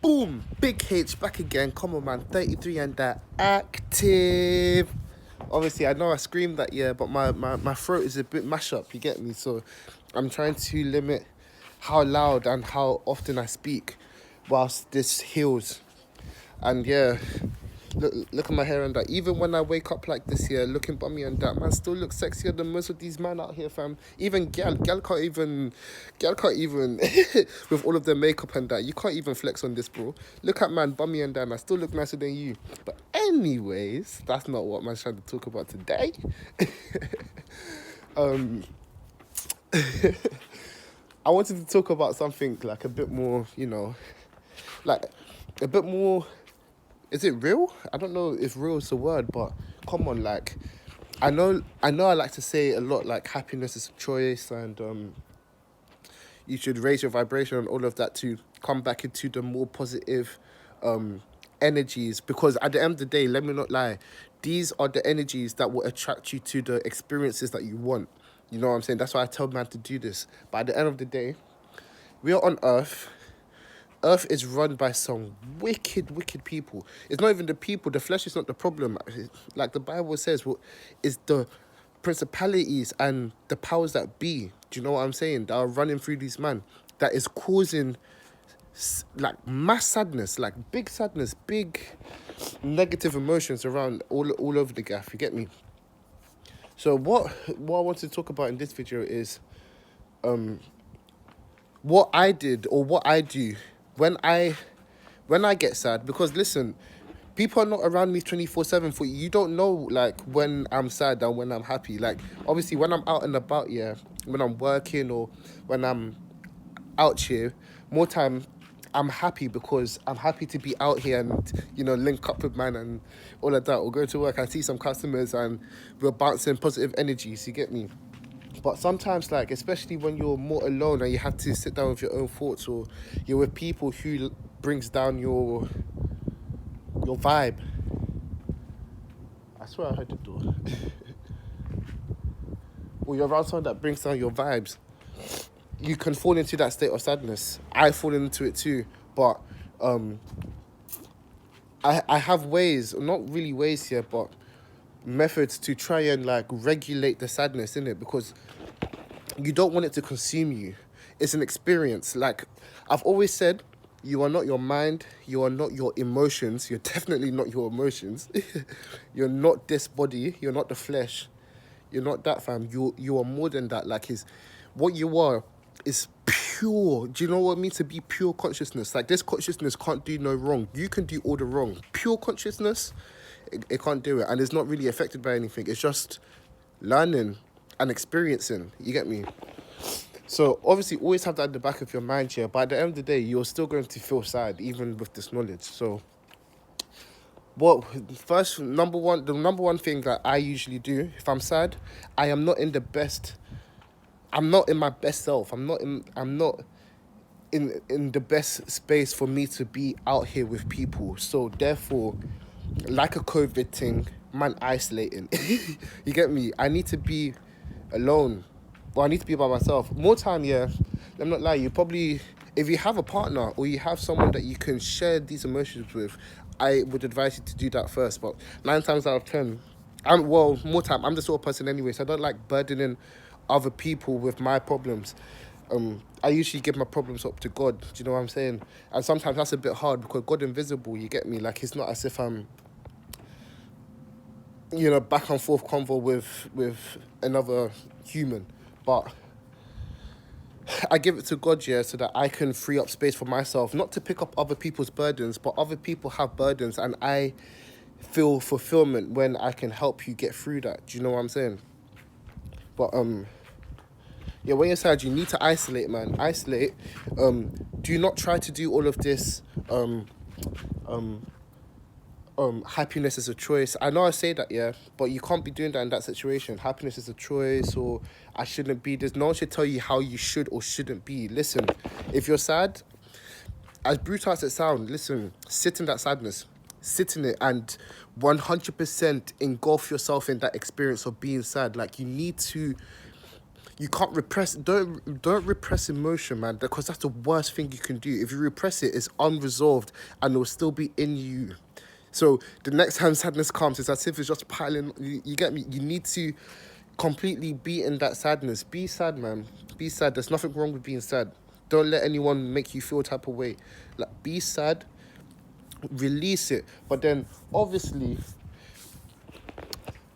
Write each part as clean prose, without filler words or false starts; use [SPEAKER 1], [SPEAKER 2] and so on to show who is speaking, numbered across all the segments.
[SPEAKER 1] Boom! Big H back again. Come on, man. 33 and that active. Obviously, I know I screamed that, yeah, but my throat is a bit mash up, you get me? So I'm trying to limit how loud and how often I speak whilst this heals. And yeah, look at my hair and that. Even when I wake up like this here, looking bummy and that, man still looks sexier than most of these men out here, fam. Even gal can't even, with all of their makeup and that, you can't even flex on this, bro. Look at man, bummy and that, and I still look nicer than you. But anyways, that's not what man's trying to talk about today. um, I wanted to talk about something like a bit more, like a bit more. Is it real? I don't know if real is the word, but come on, like I like to say a lot, like happiness is a choice, and you should raise your vibration and all of that to come back into the more positive um, energies. Because at the end of the day, let me not lie, these are the energies that will attract you to the experiences that you want. You know what I'm saying? That's why I tell man to do this. But at the end of the day, we are on Earth. Earth is run by some wicked people. It's not even the people. The flesh is not the problem. Like the Bible says, what is the principalities and the powers that be? Do you know what I'm saying? That are running through these man. That is causing like mass sadness, like big sadness, big negative emotions around all over the gaff. You get me? So what I want to talk about in this video is what I did or what I do when I get sad. Because listen, people are not around me 24/7. For you don't know like when I'm sad and when I'm happy. Like obviously when I'm out and about, yeah, when I'm working or when I'm out here, more time I'm happy because I'm happy to be out here and link up with man and all of that, or go to work and see some customers and we're bouncing positive energies. You get me? But sometimes, like, especially when you're more alone and you have to sit down with your own thoughts, or you're with people who brings down your vibe. I swear I heard the door. Or you're around someone that brings down your vibes, you can fall into that state of sadness. I fall into it too, but I have ways, not really ways here, but methods to try and like regulate the sadness in it, because you don't want it to consume you. It's an experience. Like I've always said, you are not your mind, you are not your emotions, you're definitely not your emotions. You're not this body, you're not the flesh. You're not that, fam. You are more than that. Like what you are is pure. Do you know what it means to be pure consciousness? Like this consciousness can't do no wrong. You can do all the wrong. Pure consciousness, it can't do it. And it's not really affected by anything. It's just learning and experiencing. You get me? So obviously always have that in the back of your mind here. But at the end of the day, you're still going to feel sad even with this knowledge. So well, first, the number one thing that I usually do if I'm sad, I am not in the best. I'm not in my best self. I'm not in the best space for me to be out here with people. So therefore, like a COVID thing, man, isolating. You get me? I need to be alone. Well, I need to be by myself. More time, yeah. I'm not lying. You probably, if you have a partner or you have someone that you can share these emotions with, I would advise you to do that first. But 9 times out of 10, more time. I'm the sort of person anyway, so I don't like burdening other people with my problems. I usually give my problems up to God. Do you know what I'm saying? And sometimes that's a bit hard because God invisible. You get me? Like it's not as if I'm, back and forth convo with another human, but I give it to God, yeah, so that I can free up space for myself, not to pick up other people's burdens, but other people have burdens, and I feel fulfillment when I can help you get through that. Do you know what I'm saying? But yeah, when you're sad, you need to isolate, man. Isolate. Do not try to do all of this. Happiness is a choice. I know I say that, yeah, but you can't be doing that in that situation. Happiness is a choice, or I shouldn't be this. No one should tell you how you should or shouldn't be. Listen, if you're sad, as brutal as it sounds, listen, sit in that sadness, sit in it, and 100% engulf yourself in that experience of being sad. Like you need to You can't repress. Don't repress emotion, man, because that's the worst thing you can do. If you repress it, it's unresolved and it will still be in you. So the next time sadness comes, it's as if it's just piling. You get me? You need to completely be in that sadness. Be sad, man. Be sad. There's nothing wrong with being sad. Don't let anyone make you feel type of way. Like, be sad, release it. But then, obviously,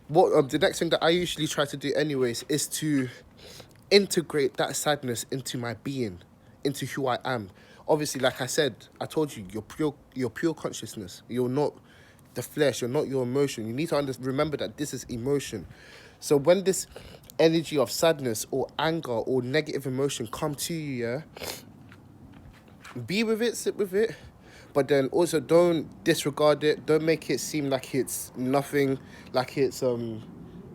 [SPEAKER 1] what the next thing that I usually try to do, anyways, is to integrate that sadness into my being, into who I am. Obviously, like I said, I told you, you're pure consciousness. You're not the flesh. You're not your emotion. You need to remember that this is emotion. So when this energy of sadness or anger or negative emotion come to you, yeah, be with it, sit with it, but then also don't disregard it. Don't make it seem like it's nothing, like it's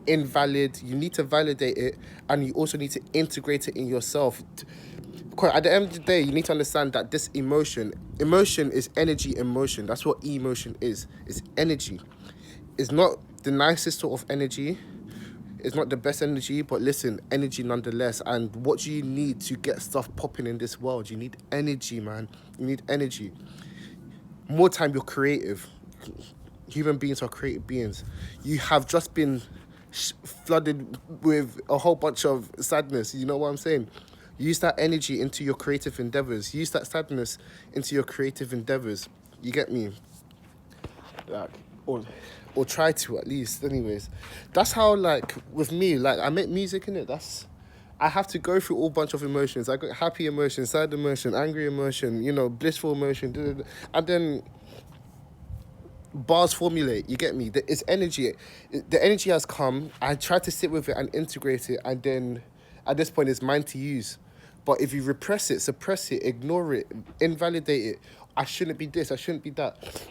[SPEAKER 1] invalid. You need to validate it, and you also need to integrate it in yourself. Because at the end of the day, you need to understand that this emotion is energy in motion. That's what emotion is. It's energy. It's not the nicest sort of energy. It's not the best energy, but listen, energy nonetheless. And what do you need to get stuff popping in this world? You need energy, man. You need energy. More time, you're creative. Human beings are creative beings. You have just been flooded with a whole bunch of sadness. You know what I'm saying? Use that energy into your creative endeavors. Use that sadness into your creative endeavors. You get me? Like, or try to, at least. Anyways, that's how, like, with me, like, I make music in it. I have to go through all bunch of emotions. I got happy emotion, sad emotion, angry emotion, blissful emotion, and then bars formulate. You get me? It's energy. The energy has come. I try to sit with it and integrate it, and then at this point, it's mine to use. But if you repress it, suppress it, ignore it, invalidate it, I shouldn't be this, I shouldn't be that,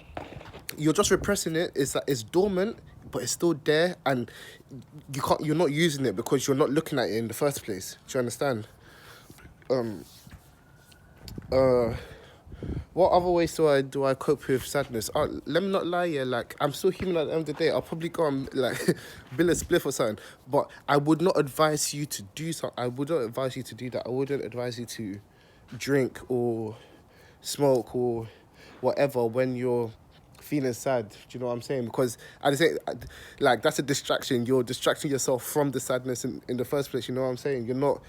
[SPEAKER 1] you're just repressing it. It's like it's dormant, but it's still there, and you're not using it because you're not looking at it in the first place. Do you understand? What other ways do I cope with sadness? Let me not lie, yeah, like, I'm still human at the end of the day. I'll probably go and, like, bill a spliff or something, but I would not advise you to do something. I would not advise you to do that. I wouldn't advise you to drink or smoke or whatever when you're feeling sad. Do you know what I'm saying? Because I say, like, that's a distraction. You're distracting yourself from the sadness in the first place. You know what I'm saying? You're not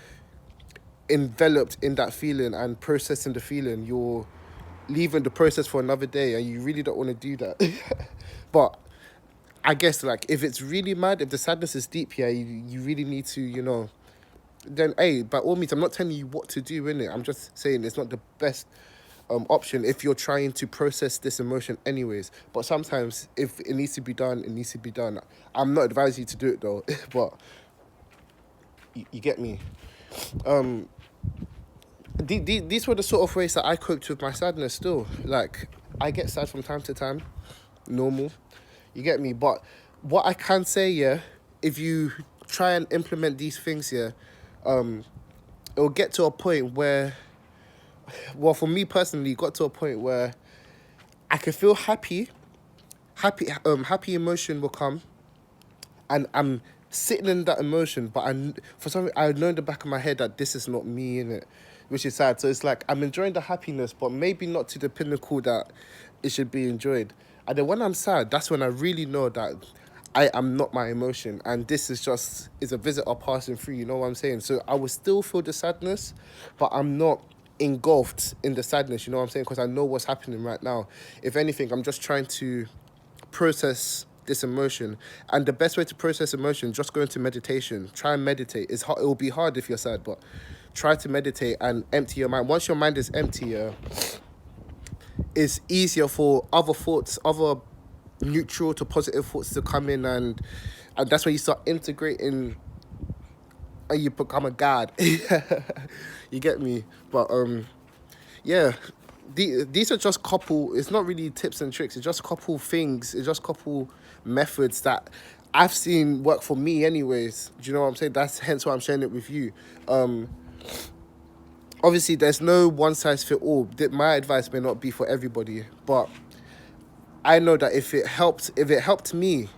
[SPEAKER 1] enveloped in that feeling and processing the feeling. You're leaving the process for another day, and you really don't want to do that. But I guess, like, if it's really mad, if the sadness is deep, yeah, you really need to, then, hey, by all means, I'm not telling you what to do, innit? I'm just saying it's not the best option if you're trying to process this emotion anyways. But sometimes, if it needs to be done, it needs to be done. I'm not advising you to do it, though, but you get me. These were the sort of ways that I coped with my sadness still. Like, I get sad from time to time. Normal. You get me? But what I can say, yeah, if you try and implement these things, yeah, it'll get to a point where, well, for me personally, it got to a point where I can feel happy. Happy emotion will come, and I'm sitting in that emotion, but for some reason, I know in the back of my head that this is not me, innit? Which is sad. So it's like I'm enjoying the happiness, but maybe not to the pinnacle that it should be enjoyed. And then when I'm sad, that's when I really know that I am not my emotion, and this is a visitor passing through. You know what I'm saying? So I will still feel the sadness, but I'm not engulfed in the sadness. You know what I'm saying? Because I know what's happening right now. If anything, I'm just trying to process this emotion, and the best way to process emotion, just go into meditation. Try and meditate. It will be hard if you're sad, but try to meditate and empty your mind. Once your mind is empty, it's easier for other thoughts, other neutral to positive thoughts to come in, and that's when you start integrating and you become a god. You get me? But yeah, these are just couple, it's not really tips and tricks, it's just couple things, it's just couple methods that I've seen work for me anyways. Do you know what I'm saying? That's hence why I'm sharing it with you. Obviously there's no one size fit all. My advice may not be for everybody, but I know that if it helped me,